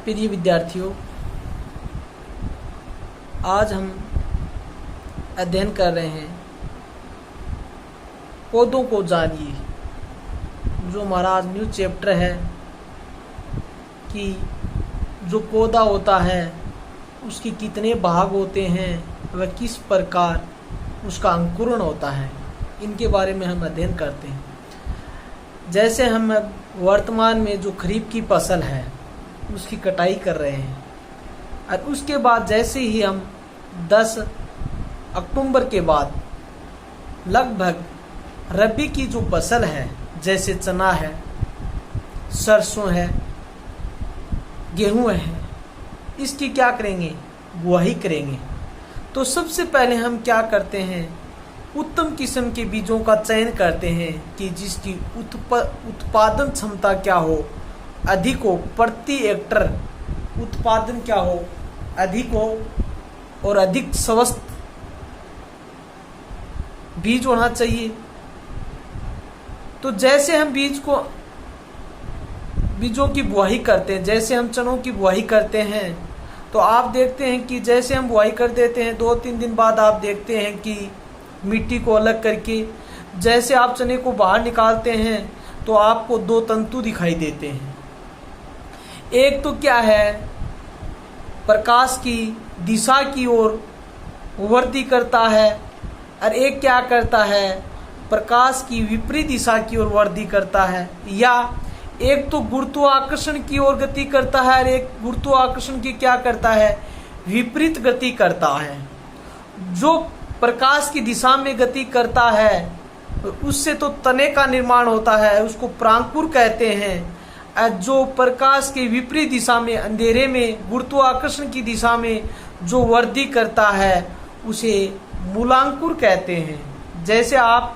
प्रिय विद्यार्थियों, आज हम अध्ययन कर रहे हैं पौधों को जानिए, जो हमारा आज न्यू चैप्टर है कि जो पौधा होता है उसके कितने भाग होते हैं व किस प्रकार उसका अंकुरण होता है, इनके बारे में हम अध्ययन करते हैं। जैसे हम वर्तमान में जो खरीफ की फसल है उसकी कटाई कर रहे हैं और उसके बाद जैसे ही हम 10 अक्टूबर के बाद लगभग रबी की जो फसल है, जैसे चना है, सरसों है, गेहूं है, इसकी क्या करेंगे, बुआई करेंगे। तो सबसे पहले हम क्या करते हैं, उत्तम किस्म के बीजों का चयन करते हैं कि जिसकी उत्पादन क्षमता क्या हो, अधिक हो, प्रति हेक्टर उत्पादन क्या हो, अधिक हो और अधिक स्वस्थ बीज होना चाहिए। तो जैसे हम बीजों की बुआई करते हैं, जैसे हम चनों की बुआई करते हैं, तो आप देखते हैं कि जैसे हम बुआई कर देते हैं 2-3 दिन बाद आप देखते हैं कि मिट्टी को अलग करके जैसे आप चने को बाहर निकालते हैं तो आपको 2 तंतु दिखाई देते हैं। एक तो क्या है, प्रकाश की दिशा की ओर वृद्धि करता है और एक क्या करता है, प्रकाश की विपरीत दिशा की ओर वृद्धि करता है। या एक तो गुरुत्वाकर्षण की ओर गति करता है और एक गुरुत्वाकर्षण की क्या करता है, विपरीत गति करता है। जो प्रकाश की दिशा में गति करता है उससे तो तने का निर्माण होता है, उसको परांकुर कहते हैं। जो प्रकाश के विपरीत दिशा में, अंधेरे में गुरुत्वाकर्षण की दिशा में जो वृद्धि करता है उसे मूलांकुर कहते हैं। जैसे आप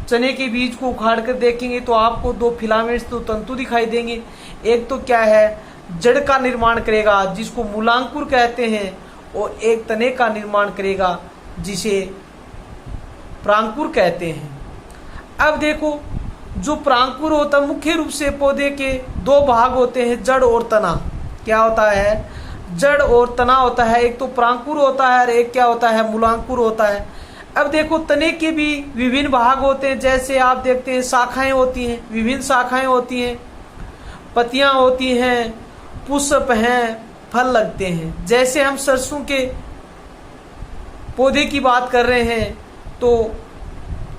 चने के बीज को उखाड़ कर देखेंगे तो आपको 2 फिलामेंट्स, 2 तंतु दिखाई देंगे। एक तो क्या है, जड़ का निर्माण करेगा जिसको मूलांकुर कहते हैं, और एक तने का निर्माण करेगा जिसे परांकुर कहते हैं। अब देखो, जो परांकुर होता है, मुख्य रूप से पौधे के 2 भाग होते हैं, जड़ और तना। क्या होता है, जड़ और तना होता है। एक तो परांकुर होता है और एक क्या होता है, मूलांकुर होता है। अब देखो, तने के भी विभिन्न भाग होते हैं। जैसे आप देखते हैं शाखाएं होती हैं, विभिन्न शाखाएं होती हैं, पत्तियां होती हैं, पुष्प हैं, फल लगते हैं। जैसे हम सरसों के पौधे की बात कर रहे हैं तो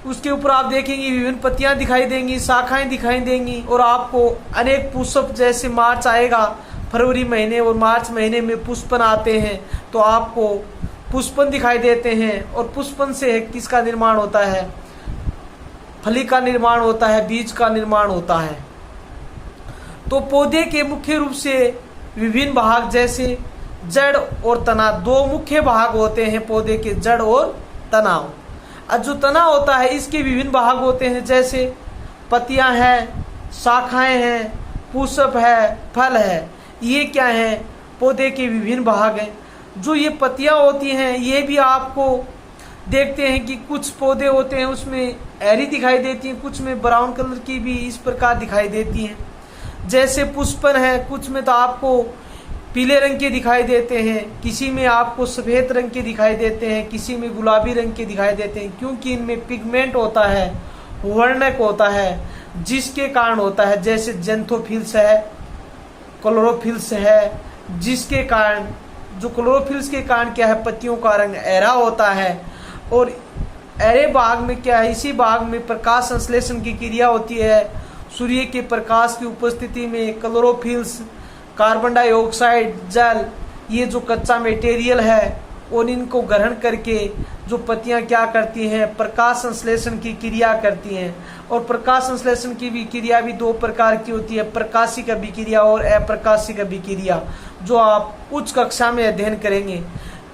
उसके ऊपर आप देखेंगे विभिन्न पत्तियां दिखाई देंगी, शाखाएं दिखाई देंगी और आपको अनेक पुष्प, जैसे मार्च आएगा, फरवरी महीने और मार्च महीने में पुष्पन आते हैं तो आपको पुष्पन दिखाई देते हैं। और पुष्पन से किसका निर्माण होता है, फली का निर्माण होता है, बीज का निर्माण होता है। तो पौधे के मुख्य रूप से विभिन्न भाग, जैसे जड़ और तना, 2 मुख्य भाग होते हैं पौधे के, जड़ और तना। और जो तना होता है इसके विभिन्न भाग होते हैं, जैसे पत्तियां हैं, शाखाएं हैं, पुष्प है, फल है। ये क्या है, पौधे के विभिन्न भाग हैं। जो ये पत्तियां होती हैं ये भी आपको देखते हैं कि कुछ पौधे होते हैं उसमें हरी दिखाई देती हैं, कुछ में ब्राउन कलर की भी इस प्रकार दिखाई देती हैं। जैसे पुष्पन है, कुछ में तो आपको पीले रंग के दिखाई देते हैं, किसी में आपको सफ़ेद रंग के दिखाई देते हैं, किसी में गुलाबी रंग के दिखाई देते हैं, क्योंकि इनमें पिगमेंट होता है, वर्णक होता है, जिसके कारण होता है। जैसे जेंथोफिल्स है, क्लोरोफिल्स है, जिसके कारण, जो क्लोरोफिल्स के कारण क्या है, पत्तियों का रंग हरा होता है। और हरे भाग में क्या है, इसी भाग में प्रकाश संश्लेषण की क्रिया होती है। सूर्य के प्रकाश की उपस्थिति में क्लोरोफिल्स, कार्बन डाइऑक्साइड, जल, ये जो कच्चा मटेरियल है और इनको ग्रहण करके जो पत्तियां क्या करती हैं, प्रकाश संश्लेषण की क्रिया करती हैं। और प्रकाश संश्लेषण की भी क्रिया भी 2 प्रकार की होती है, प्रकाशिक अभिक्रिया और अप्रकाशिक अभिक्रिया, जो आप उच्च कक्षा में अध्ययन करेंगे।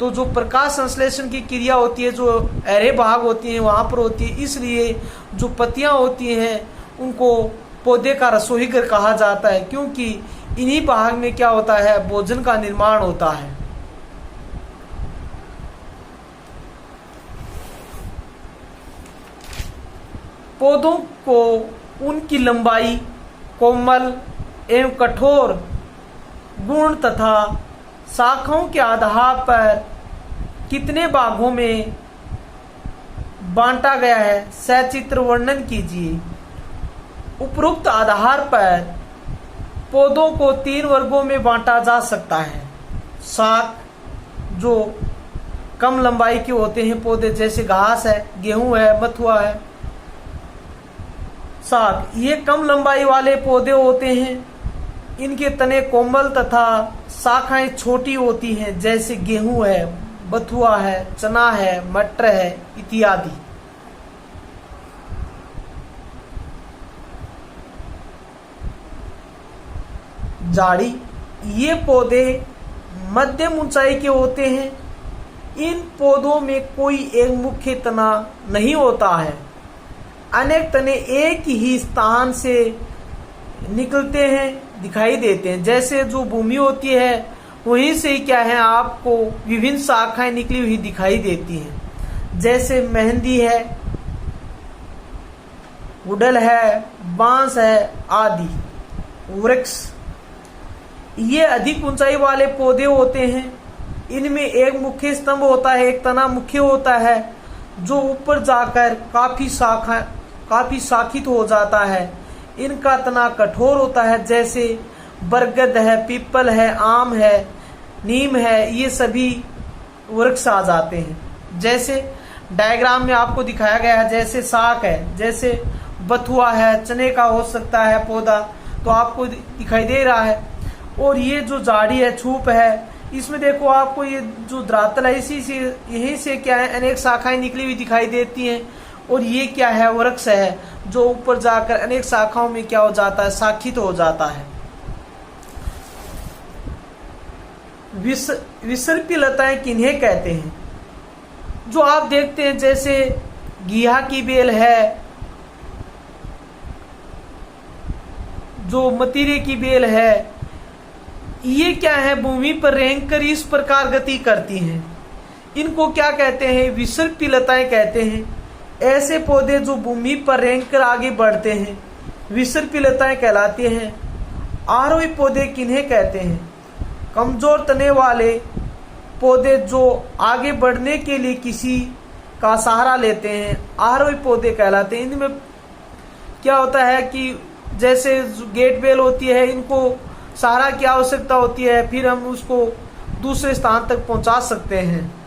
तो जो प्रकाश संश्लेषण की क्रिया होती है, जो हरे भाग होती हैं वहाँ पर होती है, इसलिए जो पत्तियां होती हैं उनको पौधे का रसोईघर कहा जाता है, क्योंकि इन्हीं भाग में क्या होता है, भोजन का निर्माण होता है। पौधों को उनकी लंबाई, कोमल एवं कठोर गुण तथा शाखाओं के आधार पर कितने भागों में बांटा गया है, सचित्र वर्णन कीजिए। उपरोक्त आधार पर पौधों को 3 वर्गों में बांटा जा सकता है। शाक जो कम लंबाई के होते हैं पौधे, जैसे घास है, गेहूं है, बथुआ है। शाक ये कम लंबाई वाले पौधे होते हैं। इनके तने कोमल तथा शाखाएं छोटी होती हैं, जैसे गेहूं है, बथुआ है, चना है, मटर है इत्यादि। झाड़ी ये पौधे मध्यम ऊंचाई के होते हैं। इन पौधों में कोई एक मुख्य तना नहीं होता है। अनेक तने एक ही स्थान से निकलते हैं, दिखाई देते हैं। जैसे जो भूमि होती है वहीं से क्या है आपको विभिन्न शाखाएं निकली हुई दिखाई देती हैं। जैसे मेहंदी है, उडल है, बांस है आदि। वृक्ष ये अधिक ऊंचाई वाले पौधे होते हैं। इनमें एक मुख्य स्तंभ होता है, एक तना मुख्य होता है, जो ऊपर जाकर काफी शाखित हो जाता है। इनका तना कठोर होता है, जैसे बरगद है, पीपल है, आम है, नीम है, ये सभी वृक्ष आ जाते हैं। जैसे डायग्राम में आपको दिखाया गया है, जैसे शाक है, जैसे बथुआ है, चने का हो सकता है पौधा, तो आपको दिखाई दे रहा है। और ये जो झाड़ी है, छूप है, इसमें देखो आपको ये जो धरातल है, इसी से यहीं से क्या है अनेक शाखाएं निकली हुई दिखाई देती हैं। और ये क्या है, वृक्ष है, जो ऊपर जाकर अनेक शाखाओं में क्या हो जाता है, शाखित हो जाता है। विसर्पी लताएं किन्हें कहते हैं? जो आप देखते हैं जैसे घिया की बेल है, जो मतीरे की बेल है, ये क्या है भूमि पर रेंग कर इस प्रकार गति करती हैं। इनको क्या कहते हैं? विसर्पी लताएं कहते हैं। ऐसे पौधे जो भूमि पर रेंग कर आगे बढ़ते हैं विसर्पी लताएं कहलाते हैं। आरोही पौधे किन्हें कहते हैं? कमजोर तने वाले पौधे जो आगे बढ़ने के लिए किसी का सहारा लेते हैं, आरोही पौधे कहलाते हैं। इनमें क्या होता है कि जैसे गेट बेल होती है, इनको सहारा की आवश्यकता होती है, फिर हम उसको दूसरे स्थान तक पहुंचा सकते हैं।